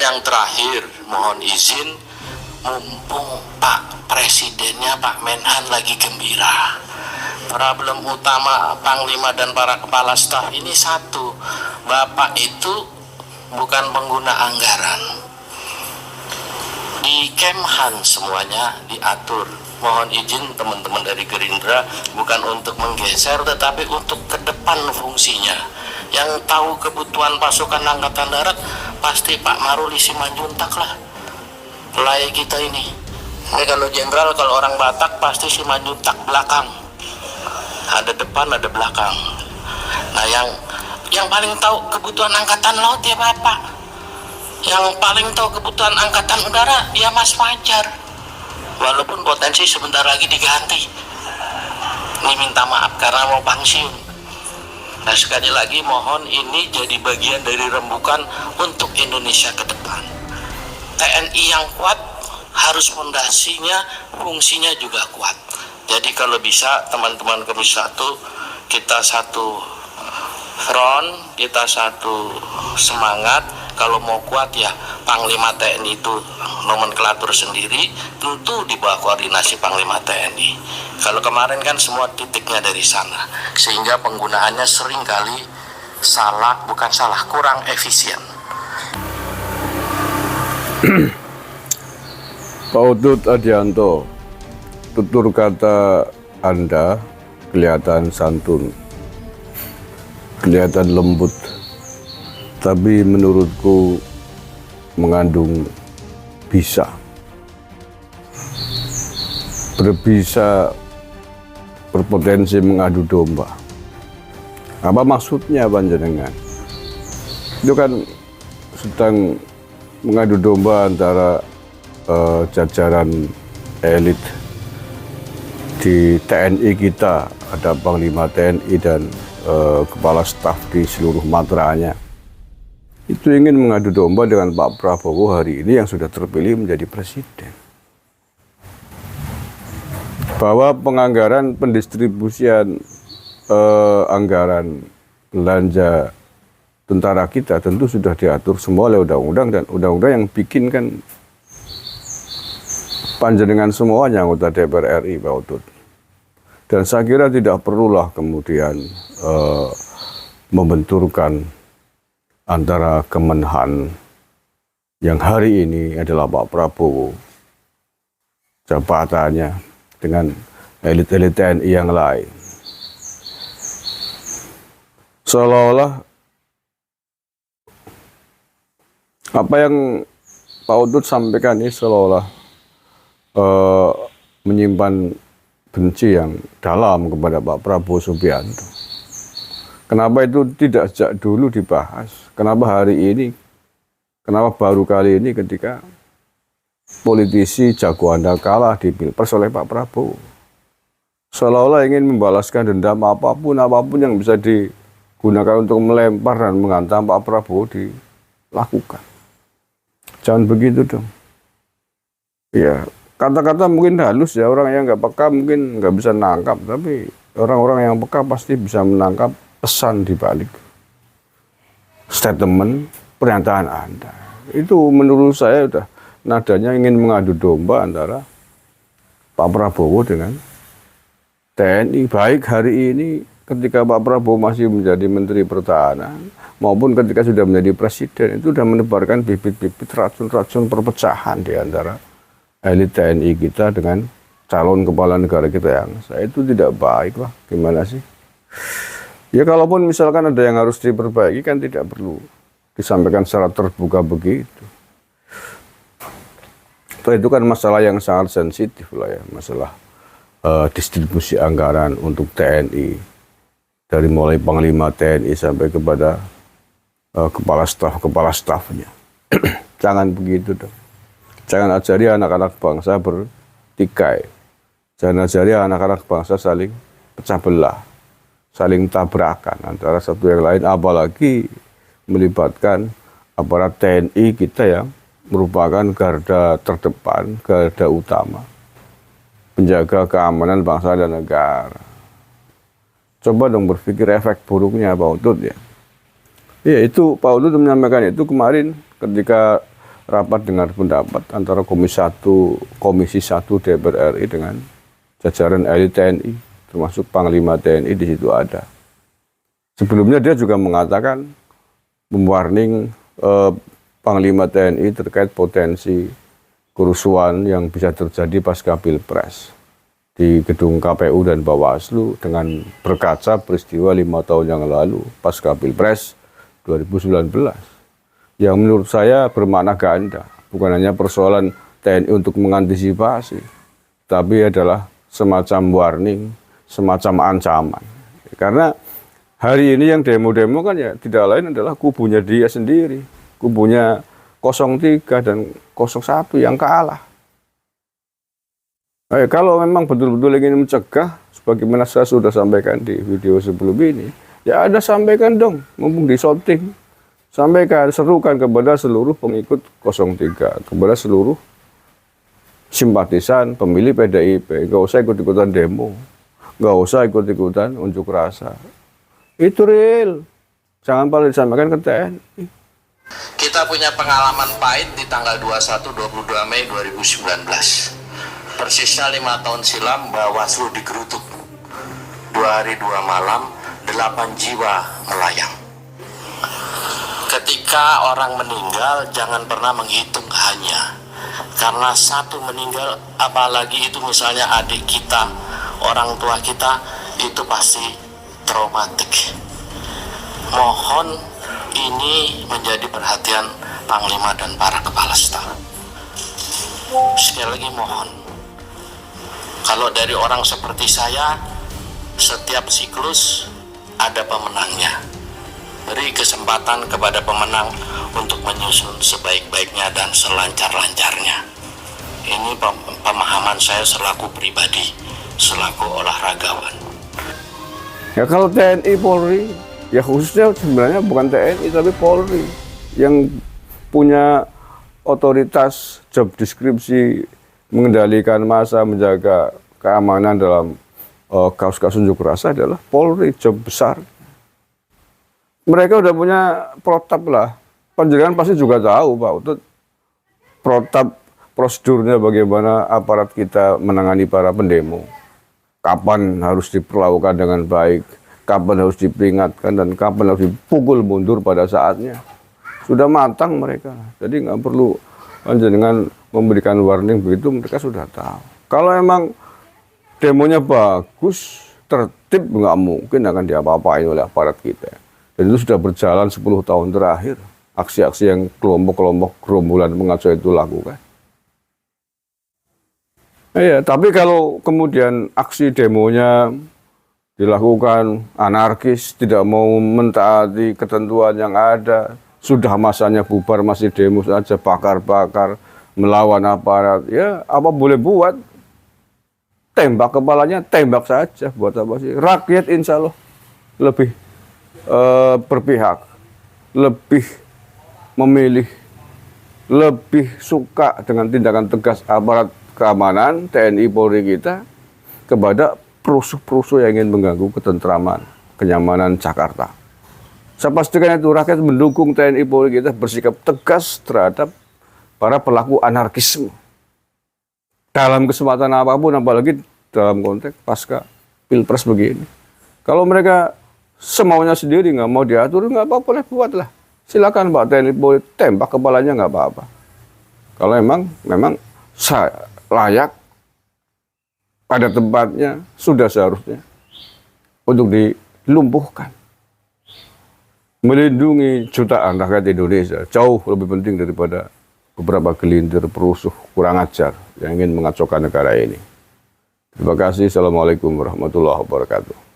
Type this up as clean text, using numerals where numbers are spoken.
yang terakhir, mohon izin, mumpung Pak Presidennya, Pak Menhan lagi gembira. Problem utama Panglima dan para kepala staf ini satu, Bapak itu bukan pengguna anggaran. Di Kemhan semuanya diatur. Mohon izin teman-teman dari Gerindra, bukan untuk menggeser tetapi untuk ke depan fungsinya. Yang tahu kebutuhan pasukan Angkatan Darat pasti Pak Maruli Simanjuntak lah, pelai kita ini. Kalau jenderal, kalau orang Batak pasti Simanjuntak belakang, ada depan ada belakang. Nah, yang paling tahu kebutuhan Angkatan Laut ya Bapak, yang paling tahu kebutuhan Angkatan Udara ya Mas Fajar, walaupun potensi sebentar lagi diganti. Ini minta maaf karena mau pensiun. Nah, sekali lagi mohon ini jadi bagian dari rembukan untuk Indonesia ke depan. TNI yang kuat harus fondasinya, fungsinya juga kuat. Jadi kalau bisa teman-teman Komisi 1, kita satu front, kita satu semangat. Kalau mau kuat ya Panglima TNI itu nomenklatur sendiri, tentu di bawah koordinasi Panglima TNI. Kalau kemarin kan semua titiknya dari sana, sehingga penggunaannya seringkali salah, bukan salah, kurang efisien. Pak Utut Adianto, tutur kata Anda kelihatan santun, kelihatan lembut, tapi menurutku mengandung bisa. Berbisa berpotensi mengadu domba. Apa maksudnya panjenengan? Itu kan sedang mengadu domba antara jajaran elit di TNI kita, ada Panglima TNI dan kepala staf di seluruh matranya. Itu ingin mengadu domba dengan Pak Prabowo hari ini yang sudah terpilih menjadi presiden. Bahwa penganggaran pendistribusian anggaran belanja tentara kita tentu sudah diatur semua oleh undang-undang, dan undang-undang yang bikin kan panjenengan semuanya anggota DPR RI, Pak Utut. Dan saya kira tidak perlulah kemudian membenturkan antara Kemenhan yang hari ini adalah Pak Prabowo, jabatannya, dengan elit-elit TNI yang lain. Seolah-olah apa yang Pak Utut sampaikan ini seolah-olah menyimpan benci yang dalam kepada Pak Prabowo Subianto. Kenapa itu tidak sejak dulu dibahas? Kenapa hari ini? Kenapa baru kali ini ketika politisi jago Anda kalah di Pilpres oleh Pak Prabowo? Seolah-olah ingin membalaskan dendam apapun yang bisa digunakan untuk melempar dan menghantam Pak Prabowo dilakukan. Jangan begitu dong. Ya, kata-kata mungkin halus ya, orang yang nggak peka mungkin nggak bisa nangkap, tapi orang-orang yang peka pasti bisa menangkap pesan di balik statement pernyataan Anda. Itu menurut saya udah nadanya ingin mengadu domba antara Pak Prabowo dengan TNI, baik hari ini ketika Pak Prabowo masih menjadi Menteri Pertahanan maupun ketika sudah menjadi Presiden. Itu sudah menebarkan bibit-bibit racun-racun perpecahan di antara elit TNI kita dengan calon kepala negara kita yang saya itu tidak baik lah. Gimana sih? Ya kalaupun misalkan ada yang harus diperbaiki kan tidak perlu disampaikan secara terbuka begitu. Itu kan masalah yang sangat sensitif lah ya, masalah distribusi anggaran untuk TNI, dari mulai Panglima TNI sampai kepada kepala stafnya. Jangan begitu dong. Jangan ajari anak-anak bangsa bertikai. Jangan ajari anak-anak bangsa saling pecah belah, saling tabrakan antara satu yang lain, apalagi melibatkan aparat TNI kita yang merupakan garda terdepan, garda utama, penjaga keamanan bangsa dan negara. Coba dong berpikir efek buruknya Pak Utut ya. Iya, itu Pak Utut menyampaikan itu kemarin ketika rapat dengar pendapat antara Komisi 1 DPR RI dengan jajaran elit TNI, termasuk Panglima TNI di situ ada. Sebelumnya dia juga mengatakan, mewarning Panglima TNI terkait potensi kerusuhan yang bisa terjadi pasca Pilpres di gedung KPU dan Bawaslu dengan berkaca peristiwa 5 tahun yang lalu pasca Pilpres 2019. Yang menurut saya bermakna ganda, bukan hanya persoalan TNI untuk mengantisipasi, tapi adalah semacam warning, semacam ancaman. Karena hari ini yang demo-demo kan ya tidak lain adalah kubunya dia sendiri, kubunya 03 dan 01 yang kalah. Kalau memang betul-betul ingin mencegah, sebagaimana saya sudah sampaikan di video sebelum ini, ya ada sampaikan dong, mumpung disorting. Sampaikan, serukan kepada seluruh pengikut 03, kepada seluruh simpatisan pemilih PDIP, nggak usah ikut-ikutan demo, nggak usah ikut-ikutan unjuk rasa. Itu real, jangan paling disampaikan ke TNI. Kita punya pengalaman pahit di tanggal 21-22 Mei 2019. Persisnya 5 tahun silam Bawaslu digerutuk. 2 hari 2 malam, 8 jiwa melayang. Ketika orang meninggal, jangan pernah menghitung hanya. Karena satu meninggal, apalagi itu misalnya adik kita, orang tua kita, itu pasti traumatik. Mohon ini menjadi perhatian Panglima dan para kepala staf. Sekali lagi mohon, kalau dari orang seperti saya, setiap siklus ada pemenangnya. Beri kesempatan kepada pemenang untuk menyusun sebaik-baiknya dan selancar-lancarnya. Ini pemahaman saya selaku pribadi, selaku olahragawan. Ya kalau TNI Polri, ya khususnya sebenarnya bukan TNI tapi Polri yang punya otoritas job deskripsi mengendalikan massa, menjaga keamanan dalam kasus-kasus unjuk rasa adalah Polri, job besar. Mereka udah punya protap lah. Panjenengan pasti juga tahu Pak Utut, protap prosedurnya bagaimana aparat kita menangani para pendemo. Kapan harus diperlakukan dengan baik, kapan harus diperingatkan, dan kapan harus dipukul mundur pada saatnya. Sudah matang mereka. Jadi nggak perlu panjenengan memberikan warning begitu, mereka sudah tahu. Kalau emang demonya bagus, tertib, nggak mungkin akan diapa-apain oleh aparat kita. Dan itu sudah berjalan 10 tahun terakhir. Aksi-aksi yang kelompok-kelompok gerombolan mengacu itu lakukan. Iya, tapi kalau kemudian aksi demonya dilakukan anarkis, tidak mau mentaati ketentuan yang ada, sudah masanya bubar masih demo saja, bakar-bakar, melawan aparat, ya apa boleh buat? Tembak kepalanya, tembak saja, buat apa sih? Rakyat insya Allah lebih berpihak, lebih memilih, lebih suka dengan tindakan tegas aparat keamanan TNI Polri kita kepada perusuh-perusuh yang ingin mengganggu ketentraman, kenyamanan Jakarta. Saya pastikan itu rakyat mendukung TNI Polri kita bersikap tegas terhadap para pelaku anarkisme. Dalam kesempatan apapun, apalagi dalam konteks pasca Pilpres begini. Kalau mereka semaunya sendiri, nggak mau diatur, nggak apa-apa, boleh buatlah. Silakan Pak TNI Polri, tembak kepalanya nggak apa-apa. Kalau memang layak pada tempatnya, sudah seharusnya untuk dilumpuhkan. Melindungi jutaan rakyat Indonesia jauh lebih penting daripada beberapa gelintir perusuh kurang ajar yang ingin mengacaukan negara ini. Terima kasih. Assalamualaikum warahmatullahi wabarakatuh.